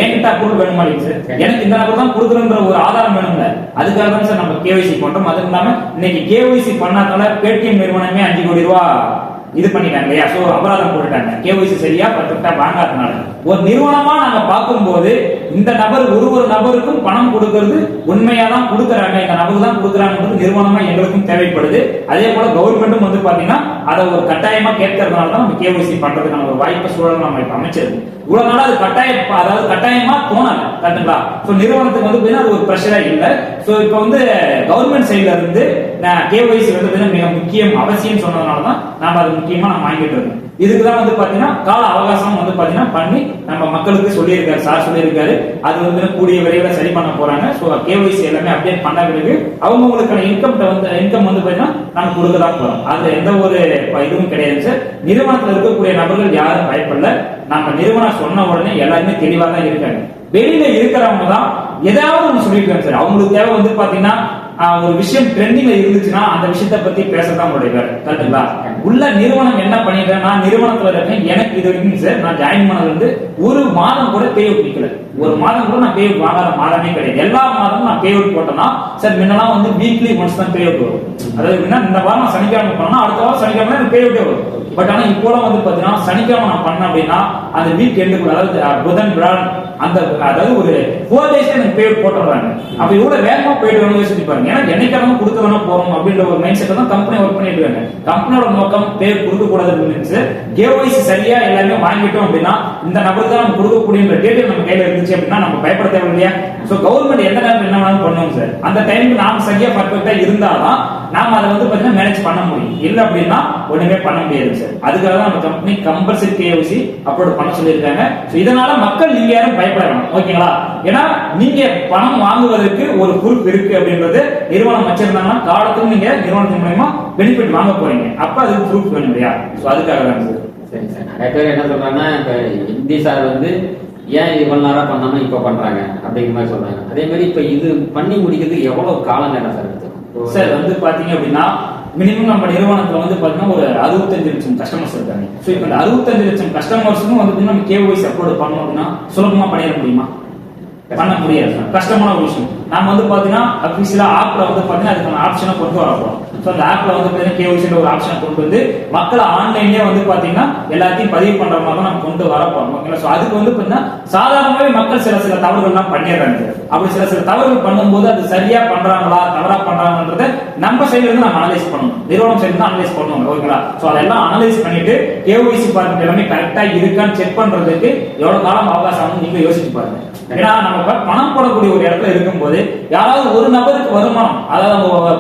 என்கிட்ட அப்ரூவல் வேணுமா இல்லைங்க சார்? எனக்கு இந்த நபர் தான் கொடுக்குறன்ற ஒரு ஆதாரம் வேணும்ல, அதுக்காக தான் சார் நம்ம கேஒய்சி பண்றோம். அது இல்லாம இன்னைக்கு கேஒய்சி பண்ணாதால பேடிஎம் நிறுவனமே 5 கோடி ரூபாய் இது பண்ணிட்டாங்க இல்லையா? சோ அபராதம் போட்டுட்டாங்க, கேஒய்சி சரியா பர்ஃபெக்ட்டா வாங்காதனால. ஒரு நிறுவனமா நாங்க பார்க்கும்போது இந்த நபர் ஒரு நபருக்கும் பணம் கொடுக்கிறது உண்மையா தான் கொடுக்கறாங்க, இந்த நபர் தான் கொடுக்கறாங்கன்றது நிறுவனமா எங்களுக்கும் தேவைப்படுது. அதே போல கவர்மெண்ட்டும் வந்து பாத்தீங்கன்னா அதை ஒரு கட்டாயமா கேட்கறதுனால தான் நம்ம கேஒய்சி பண்றதுக்கான ஒரு வாய்ப்பு சூழல் நம்ம இப்ப அமைச்சிருக்கு. இவ்வளவு நாள் அது கட்டாயமா தோணல, கரெக்ட்டுங்களா? சோ நிறுவனத்துக்கு வந்து அது ஒரு பிரஷரா இல்ல. சோ இப்ப வந்து கவர்மெண்ட் சைடுல இருந்து கேஒய்சி வந்து மிக முக்கியம் அவசியம் சொன்னதுனால தான் நாம அது முக்கியமா நம்ம வாங்கிட்டு இருக்கோம். இதுக்குதான் வந்து பாத்தீங்கன்னா கால அவகாசம் வந்து பாத்தீங்கன்னா பண்ணி நம்ம மக்களுக்கு சொல்லியிருக்காரு, சார் சொல்லியிருக்காரு. அது வந்து கூடிய விரைவில் சரி பண்ண போறாங்க. சோ கேஒய்சி எல்லாமே அப்டேட் பண்ண பிறகு அவங்களுக்கான இன்கம் வந்து பாத்தீங்கன்னா நம்ம கொடுக்க தான் போறோம். அதுல எந்த ஒரு இதுவும் கிடையாது சார். நிறுவனத்தில் இருக்கக்கூடிய நபர்கள் யாரும் பயப்படல, நம்ம நிறுவனம் சொன்ன உடனே எல்லாருமே தெளிவா தான் இருக்காங்க. வெளியில இருக்கிறவங்க தான் ஏதாவது ஒன்று சொல்லிருக்காங்க சார். அவங்களுக்கு தேவை வந்து பாத்தீங்கன்னா ஒரு விஷயம் ட்ரெண்டிங்ல இருந்துச்சுன்னா அந்த விஷயத்தை பத்தி பேசதான் உங்களுடைய வேலை, கரெக்ட்டுங்களா? உள்ள நிறுவனம் என்ன பண்ணிட்டேன், நான் நிறுவனத்துல இருக்கேன், எனக்கு இது வரைக்கும் சார் நான் ஜாயின் பண்ணது வந்து ஒரு மாதம் கூட பேஅவுட் நிக்கல, ஒரு மாதம் கூட நான் பேஅவுட் வாங்காத மாதமே கிடையாது. எல்லா மாதமும் நான் பேஅவுட் போட்டேன்னா சார் முன்னெல்லாம் வந்து வீக்லி ஒன்ஸ் தான் பேஅவுட் வரும். அதாவது இந்த வாரம் சனிக்கிழமை பண்ணா அடுத்த வாரம் சனிக்கிழமை எனக்கு பேஅவுட்டே வரும். பட் ஆனா இப்போலாம் வந்து பாத்தீங்கன்னா சனிக்கிழமை நான் பண்ணேன் அப்படின்னா அந்த வீக் எண்டுக்குள்ள, அதாவது புதன் வியாழன் அந்த அதாவது ஒரு 4 days எனக்கு பேஅவுட் போட்டுறாங்க. அப்ப இவ்வளவு வேகமா போயிட்டு வந்து யோசிச்சு பாருங்க. ஏன்னா என்னைக்கான கொடுக்க வேணா போறோம் அப்படின்ற ஒரு மைண்ட் செட் தான் கம்பெனி ஒர்க் பண்ணிட்டு இருக்காங்க. கம்பெனியோட நோக்கம் பேர் கொடுக்க கூடாது. கேஒய்சி சரியா எல்லாமே வாங்கிட்டோம் அப்படின்னா இந்த நபருக்கு தான் நம்ம கொடுக்கக்கூடிய டேட்டா நம்ம கையில இருந்துச்சு அப்படின்னா நம்ம பயப்பட தேவை இல்லையா? சோ கவர்மெண்ட் எந்த நேரத்தில் என்ன வேணாலும் பண்ணுவோம் சார். அந்த டைமுக்கு நாம சரியா பர்ஃபெக்ட்டா இருந்தாதான் நாம அதை வந்து பாத்தீங்கன்னா மேனேஜ் பண்ண முடியும். இல்ல அப்படின்னா ஒண்ணுமே பண்ண முடியாது சார். அதுக்காக தான் நம்ம கம்பெனி கம்பல்சரி கேஒய்சி அப்லோட் பண்ண சொல்லியிருக்காங்க. சோ இதனால மக்கள் நீங்க யாரும் பயப்பட வேணாம், ஓகேங்களா? ஏன்னா நீங்க பணம் வாங்குவதற்கு ஒரு ப்ரூஃப் இருக்கு அப்படின்றது நிறுவனம் வச்சிருந்தாங்கன்னா காலத்துக்கு நீங்க நிறுவனத்தின் மூலமா பெனிஃபிட் வாங்க போறீங்க. அப்ப அதுக்கு ப்ரூஃப் வேணும் இல்லையா? சோ அதுக்காக தான் சார். சரி சார். நிறைய பேர் என்ன சொல்றாங்கன்னா, இப்ப இந்தி சார் வந்து ஏன் இவ்வளவு நேரம் பண்ணாம இப்ப பண்றாங்க அப்படிங்கிற மாதிரி சொல்றாங்க. அதே மாதிரி இப்ப இது பண்ணி முடிக்கிறதுக்கு எவ்வளவு காலம் நேரம் சார் எடுத்துக்கும்? சார் வந்து பாத்தீங்க அப்படின்னா மினிமம் நம்ம நிறுவனத்துல வந்து பாத்தீங்கன்னா ஒரு 65 லட்சம் கஸ்டமர்ஸ் இருக்காங்க. சோ இப்ப இந்த 65 லட்சம் கஸ்டமர்ஸ்க்கும் வந்து நம்ம கேஒய்சி அப்லோட் பண்ணணும் அப்படின்னா சுலபமா பண்ணிட முடியுமா? பண்ண முடியாது. கஷ்டமான ஒரு விஷயம். நம்ம வந்து பாத்தீங்கன்னா அபிஷியலா ஆப்ல வந்து பாத்தீங்கன்னா அதுக்கான ஆப்ஷனை கொண்டு வரப்போம். ஸோ அந்த ஆப்ல வந்து பாத்தீங்கன்னா கேஒய்சின்ற ஒரு ஆப்ஷனை கொண்டு வந்து மக்களை ஆன்லைன்லயே வந்து பாத்தீங்கன்னா எல்லாத்தையும் பதிவு பண்ற மாதிரி தான் நம்ம கொண்டு வரப்போம். ஓகேங்களா? ஸோ அதுக்கு வந்து பாத்தீங்கன்னா சாதாரணமாவே மக்கள் சில தவறுகள்லாம் பண்ணிடுறாங்க. அப்படி சில தவறுகள் பண்ணும்போது அது சரியா பண்றாங்களா தவறா பண்றாங்கன்றத நம்ம சைடுல இருந்து நம்ம அனலைஸ் பண்ணணும். நிறுவனம் சைடு தான் அனலைஸ் பண்ணுவாங்க. ஓகேங்களா? ஸோ அதெல்லாம் அனலைஸ் பண்ணிட்டு கேஒய்சி பார்த்து எல்லாமே கரெக்டா இருக்கான்னு செக் பண்றதுக்கு எவ்வளவு காலம் அவகாசம் ஆகும் நீங்க யோசிச்சு பாருங்க. ஏன்னா நம்ம பணம் போடக்கூடிய ஒரு இடத்துல இருக்கும்போது யாராவது ஒரு நபருக்கு வருமானம், அதாவது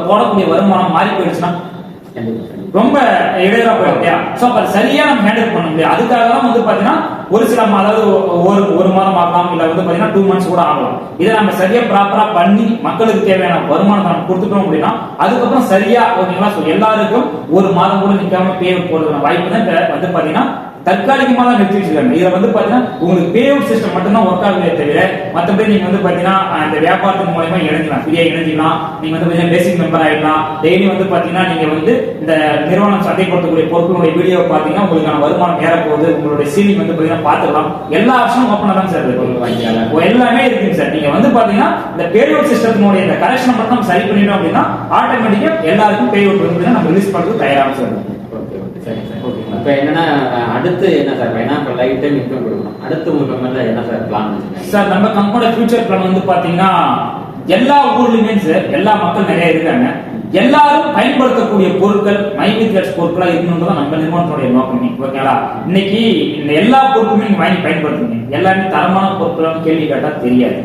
போடக்கூடிய வருமானம் மாறி போயிடுச்சுன்னா ரொம்ப இடையூறா போயிடுயா. சோ அப்ப சரியா நம்ம ஹேண்டில் பண்ண முடியாது. அதுக்காக தான் வந்து பாத்தீங்கன்னா ஒரு சில அதாவது ஒரு மாதம் ஆகலாம், இல்ல வந்து பாத்தீங்கன்னா 2 months கூட ஆகலாம். இதை நம்ம சரியா ப்ராப்பரா பண்ணி மக்களுக்கு தேவையான வருமானத்தை நம்ம கொடுத்துட்டோம் அப்படின்னா அதுக்கப்புறம் சரியா ஓகேங்களா. சோ எல்லாருக்கும் ஒரு மாதம் கூட நிக்காம பே போடுறதுக்கான வாய்ப்பு தான் வந்து பாத்தீங்கன்னா தற்காலிகமா தான் நிறுத்தி வச்சிருக்காங்க. இதுல வந்து பாத்தீங்கன்னா உங்களுக்கு பே அவுட் சிஸ்டம் மட்டும் தான் ஒர்க் ஆகுதே தவிர மத்தபடி நீங்க வந்து பாத்தீங்கன்னா இந்த வியாபாரத்தின் மூலமா இணைஞ்சிக்கலாம், ஃப்ரீயா இணைஞ்சிக்கலாம். நீங்க வந்து பாத்தீங்கன்னா பேசிக் மெம்பர் ஆயிடலாம். டெய்லி வந்து பாத்தீங்கன்னா நீங்க வந்து இந்த நிறுவனம் சந்தைப்படுத்தக்கூடிய பொருட்களுடைய வீடியோ பாத்தீங்கன்னா உங்களுக்கான வருமானம் ஏற போகுது, உங்களுடைய சீலிங் வந்து பாத்தீங்கன்னா பாத்துக்கலாம். எல்லா ஆப்ஷனும் ஓப்பனா தான் சார் இருக்கு, எல்லாமே இருக்குங்க சார். நீங்க வந்து பாத்தீங்கன்னா இந்த பே அவுட் சிஸ்டத்தினுடைய இந்த கரெக்ஷன் மட்டும் நம்ம சரி பண்ணிட்டோம் அப்படின்னா ஆட்டோமேட்டிக்கா எல்லாருக்கும் பே அவுட் வந்து நம்ம ரிலீஸ் பண்றது தயாராகும் சார். சரி சார். இப்போ என்னன்னா அடுத்து என்ன சார், ஏன்னா இப்போ லைஃப் டைம் இன்கம் கொடுக்கணும், அடுத்து உங்க கம்பெனில என்ன சார் பிளான் சார்? நம்ம கம்பெனியோட ஃபியூச்சர் பிளான் வந்து பாத்தீங்கன்னா எல்லா ஊர்லயுமே சார் எல்லா மக்கள் நிறைய இருக்காங்க, எல்லாரும் பயன்படுத்தக்கூடிய பொருட்கள் மைவித்யாஸ் பொருட்களா இருக்கணும்ன்றதான் நம்ம நிறுவனத்தோட நோக்கம். ஓகேங்களா? இன்னைக்கு இந்த எல்லா பொருட்களுமே நீங்க வாங்கி பயன்படுத்துங்க. எல்லாமே தரமான பொருட்கள் கேள்வி கேட்டா தெரியாது.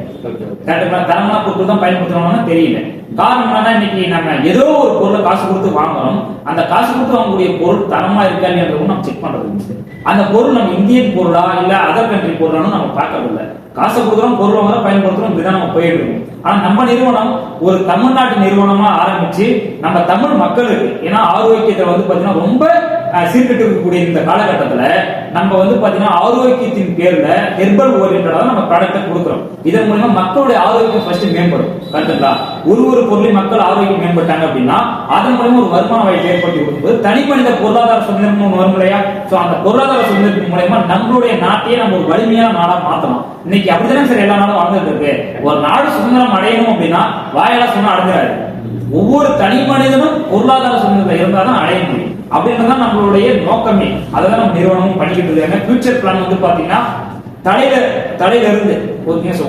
தரமான பொருட்கள் தான் பயன்படுத்தணும்னா தெரியல. காரணம் என்னன்னா இன்னைக்கு நம்ம ஏதோ ஒரு பொருளை காசு கொடுத்து வாங்குறோம், அந்த காசு கொடுத்து வாங்கக்கூடிய பொருள் தரமா இருக்கா இல்லையான்றதும் நம்ம செக் பண்றது. அந்த பொருள் நம்ம இந்தியன் பொருளா இல்ல அதர் கண்ட்ரி பொருளான்னு நம்ம பார்க்கறதில்ல. காசை கொடுக்குறோம், பொருள் வாங்குறோம், பயன்படுத்துறோம், இப்படிதான் நம்ம போயிட்டு இருக்கோம். ஆனா நம்ம நிறுவனம் ஒரு தமிழ்நாட்டு நிறுவனமா ஆரம்பிச்சு நம்ம தமிழ் மக்களுக்கு, ஏன்னா ஆரோக்கியத்தை வந்து பாத்தீங்கன்னா ரொம்ப சீர்கட்டு இருக்கக்கூடிய இந்த காலகட்டத்துல நம்ம வந்து பாத்தீங்கன்னா ஆரோக்கியத்தின் பேர்ல ஹெர்பல் ஓரியன்டா நம்ம ப்ராடக்ட்டை கொடுக்குறோம். இதன் மூலமா மக்களுடைய ஆரோக்கியம் ஃபர்ஸ்ட் மேம்படும். கரெக்டுங்களா? ஒரு பொருளையும் மக்கள் ஆரோக்கியம் மேம்பட்டாங்க அப்படின்னா அதன் மூலமா ஒரு வருமான வாய்ப்பு ஏற்படுத்தி கொடுக்கும்போது தனி மனித பொருளாதார சுதந்திரம் வரும் இல்லையா? சோ அந்த பொருளாதார சுதந்திரத்தின் மூலமா நம்மளுடைய நாட்டையே நம்ம ஒரு வலிமையான நாடா மாத்தணும். இன்னைக்கு அப்படித்தானே சார் எல்லா நாடும் வாழ்ந்துட்டு இருக்கு. ஒரு நாடு சுதந்திரம் அடையணும் அப்படின்னா வாயால சொன்னா அடைஞ்சிடாது. ஒவ்வொரு தனி மனிதனும் பொருளாதார சுதந்திரம் இருந்தாதான் அடைய முடியும். அப்படின்றதான் நம்மளுடைய நோக்கமே. அதான் நம்ம நிறுவனமும் பண்ணிக்கிட்டு இருக்காங்க. ஃபியூச்சர் பிளான் வந்து பாத்தீங்கன்னா தலையில இருந்து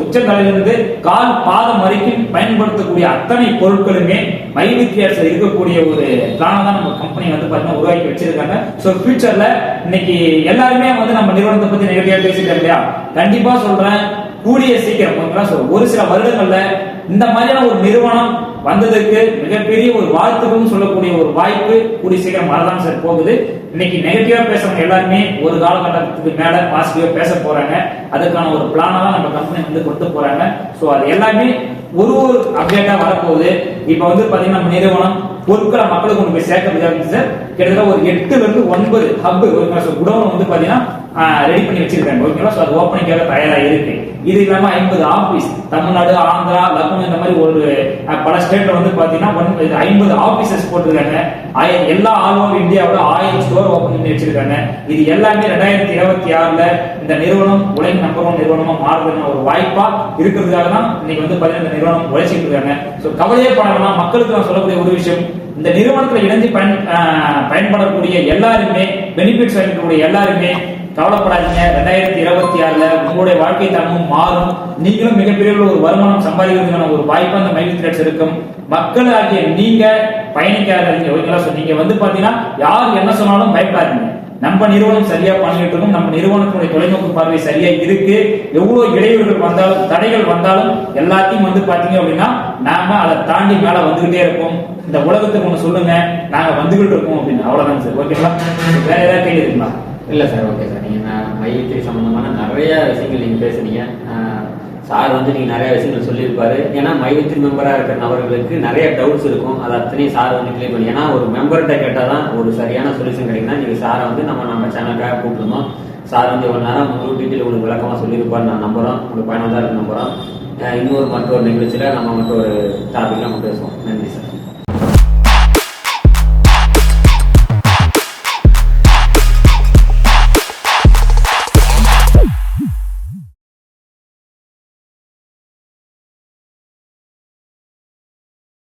உச்ச தலையில இருந்து கால் பாதம் வரைக்கும் பயன்படுத்தக்கூடிய அத்தனை பொருட்களுமே மைவித்யாஸ்ல இருக்கக்கூடிய ஒரு பிளான் தான் நம்ம கம்பெனி வந்து பாத்தீங்கன்னா உருவாக்கி வச்சிருக்காங்க. சோ ஃபியூச்சர்ல இன்னைக்கு எல்லாருமே வந்து நம்ம நிறுவனத்தை பத்தி நேரடியா பேசிட்டோம் இல்லையா? கண்டிப்பா சொல்றேன், கூடிய சீக்கிரம் ஒரு சில வருடங்கள்ல இந்த மாதிரியான ஒரு நிறுவனம் வந்ததுக்கு மிகப்பெரிய ஒரு வாழ்த்துக்கள் சொல்லக்கூடிய ஒரு வாய்ப்பு கூடிய சீக்கிரம் வரதான் சார் போகுது. இன்னைக்கு நெகட்டிவா பேசுறவங்க எல்லாருமே ஒரு காலகட்டத்துக்கு மேல பாசிட்டிவா பேச போறாங்க. அதுக்கான ஒரு பிளானா தான் நம்ம கம்பெனி வந்து கொடுத்து போறாங்க. சோ அது எல்லாமே ஒரு அப்டேட்டா வரப்போகுது. இப்ப வந்து பாத்தீங்கன்னா நம்ம நிறுவனம் பொருட்களை மக்களுக்கு கொண்டு போய் சேர்க்கறதுக்காக சார் கிட்டத்தட்ட ஒரு 8 to 9 ஹப் குடோன் வந்து பாத்தீங்கன்னா ரெடி பண்ணி வச்சிருக்காங்க. ஓகேங்களா? சோ அது ஓப்பனிங்காக தயாரா இருக்கு. இது இல்லாம 50 ஆபீஸ் தமிழ்நாடு, ஆந்திரா, லக்னோ இந்த மாதிரி ஒரு பல ஸ்டேட்ல வந்து பாத்தீங்கன்னா 50 ஆபீசஸ் போட்டிருக்காங்க. எல்லா ஆல் ஓவர் இந்தியாவோட 1000 ஸ்டோர் ஓபன் பண்ணி வச்சிருக்காங்க. இது எல்லாமே 2026ல இந்த நிறுவனம் உலகின் நம்பர் 1 நிறுவனமா மாறுதுன்னு ஒரு வாய்ப்பா இருக்கிறதுக்காக தான் இன்னைக்கு வந்து பாத்தீங்கன்னா இந்த நிறுவனம் உழைச்சிட்டு இருக்காங்க. சோ கவலையே படலாம். மக்களுக்கு நான் சொல்லக்கூடிய ஒரு விஷயம், இந்த நிறுவனத்துல இணைந்து பயன்படக்கூடிய எல்லாருமே, பெனிஃபிட்ஸ் அளிக்கக்கூடிய எல்லாருமே கவலைப்படாதீங்க. 2026ல உங்களுடைய வாழ்க்கை தரமும் மாறும். நீங்களும் மிகப்பெரிய ஒரு வருமானம் சம்பாதிக்கிறதுக்கான ஒரு வாய்ப்பு அந்த மைவித்யாஸ் இருக்கும். மக்கள் ஆகிய நீங்க பயணிக்காதீங்க. ஓகேங்களா? சோ நீங்க வந்து பாத்தீங்கன்னா யார் என்ன சொன்னாலும் பயப்படாதீங்க. நம்ம நிறுவனம் சரியா பண்ணிட்டு இருக்கோம். நம்ம நிறுவனத்துடைய தொலைநோக்கு பார்வை சரியா இருக்கு. எவ்வளவு இடையூறுகள் வந்தாலும் தடைகள் வந்தாலும் எல்லாத்தையும் வந்து பாத்தீங்க அப்படின்னா நாம அதை தாண்டி மேல வந்துகிட்டே இருப்போம். இந்த உலகத்துக்கு ஒண்ணு சொல்லுங்க, நாங்க வந்துகிட்டு இருக்கோம் அப்படின்னு. அவ்வளவுதான் சார். ஓகேங்களா? வேற ஏதாவது கேள்வி இருக்குங்களா? இல்ல சார். Okay sir. நீங்க மைவித்ரி சம்பந்தமான நிறைய விஷயங்கள் நீங்க பேசுனீங்க. சார் வந்து நீங்க நிறைய விஷயங்கள் சொல்லியிருப்பாரு. ஏன்னா மைவித்ரி மெம்பரா இருக்கிற நபர்களுக்கு நிறைய டவுட்ஸ் இருக்கும். அது அத்தனையும் சார் வந்து கிளியர் பண்ணி, ஏன்னா ஒரு மெம்பர்கிட்ட கேட்டாதான் ஒரு சரியான சொல்யூஷன் கிடைக்குன்னா நீங்க சாரை வந்து நம்ம சேனலுக்காக கூப்பிட்டுருந்தோம். சார் வந்து ஒரு நேரம் முழு டீட்டெயில் உங்களுக்கு விளக்கமா சொல்லியிருப்பாரு. நான் நம்புறோம், உங்களுக்கு பயனுள்ளதா இருக்கு நம்புறோம். மற்றொரு நிகழ்ச்சியில நம்ம மட்டும் ஒரு டாபிக்ல நம்ம பேசுவோம். நன்றி சார்.